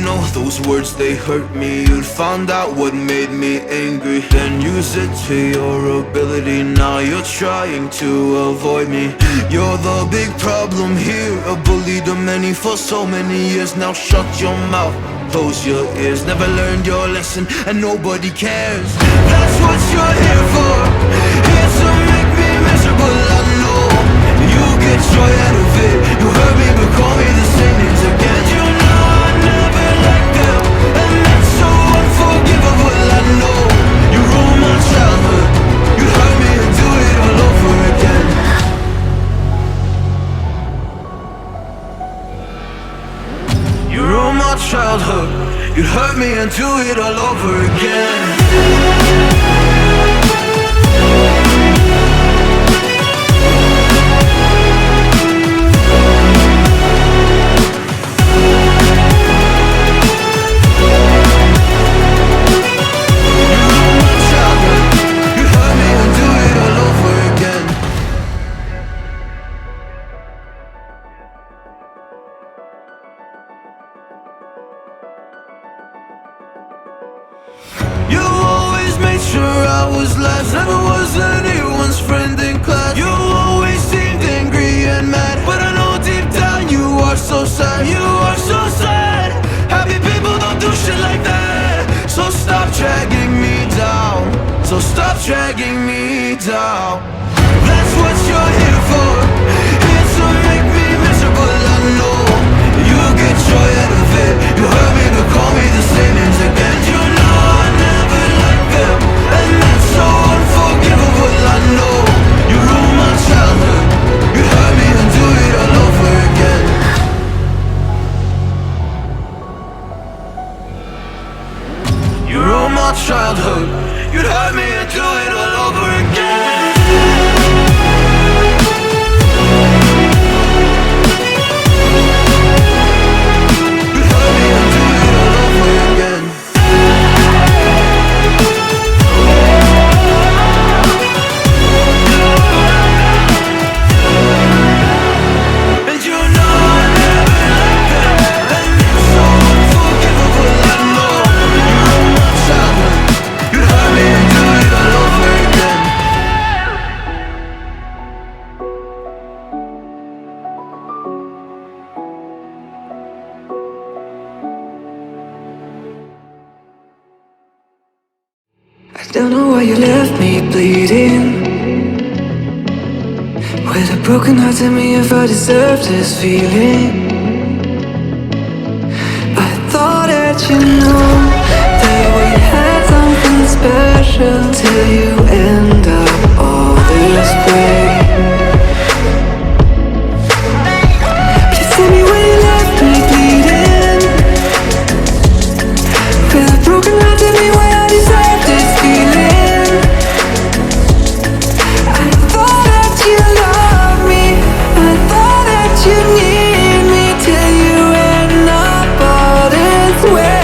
know those words, they hurt me. You'd found out what made me angry, then use it to your ability. Now you're trying to avoid me. You're the big problem here, a bully to many for so many years. Now shut your mouth, close your ears. Never learned your lesson and nobody cares. That's what you're here for, here to make me miserable. I know you get joy out of it. You hurt me but call me the same names again. You know I never liked them, and that's so unforgivable. I know you ruined my childhood. You hurt me and do it all over again. You ruined my childhood. You hurt me and do it all over again. Never was anyone's friend in class. You always seemed angry and mad, but I know deep down you are so sad. You are so sad. Happy people don't do shit like that. So stop dragging me down. So stop dragging me down. That's what you're here for, here to make me miserable. I know you get joy out of it. You hurt me but call me the same names again. You know I never liked them, and that's so unforgivable. I know you ruined my childhood. You hurt me and do it all over again. You ruined my childhood. You'd hurt me and do it all over again. You'd hurt me and do it all over again. And you know I never liked them, and it's so unforgivable. I know you ruined my childhood. You'd hurt me and do it all over again. I don't know why you left me bleeding, with a broken heart. Tell me if I deserve this feeling. I thought that you knew that we had something special, till you end up all this way. Please tell me why you left me bleeding, with a broken heart. Tell me why I deserve this feeling. I thought that you loved me, I thought that you need me, till you end up all this way.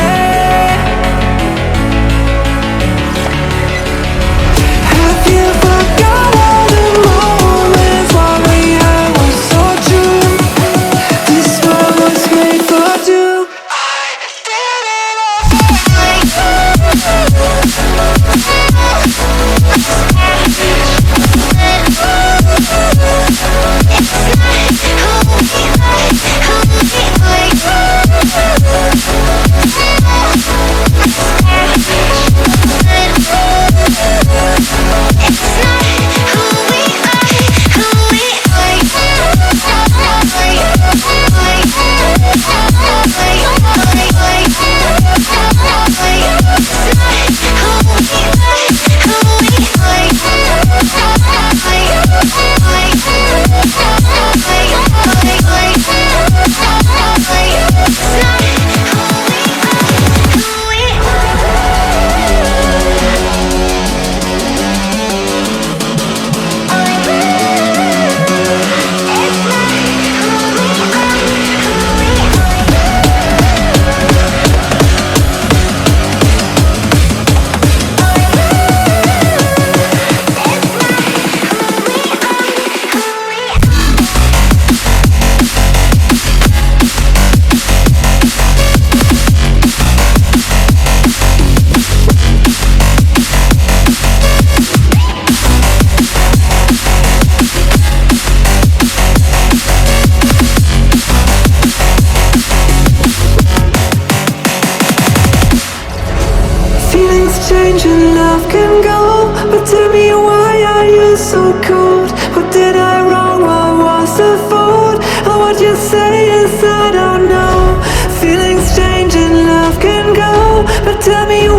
change and love can go, but tell me why are you so cold? What did I wrong? What was the fault? Or what you say is I don't know. Feelings change and love can go, but tell me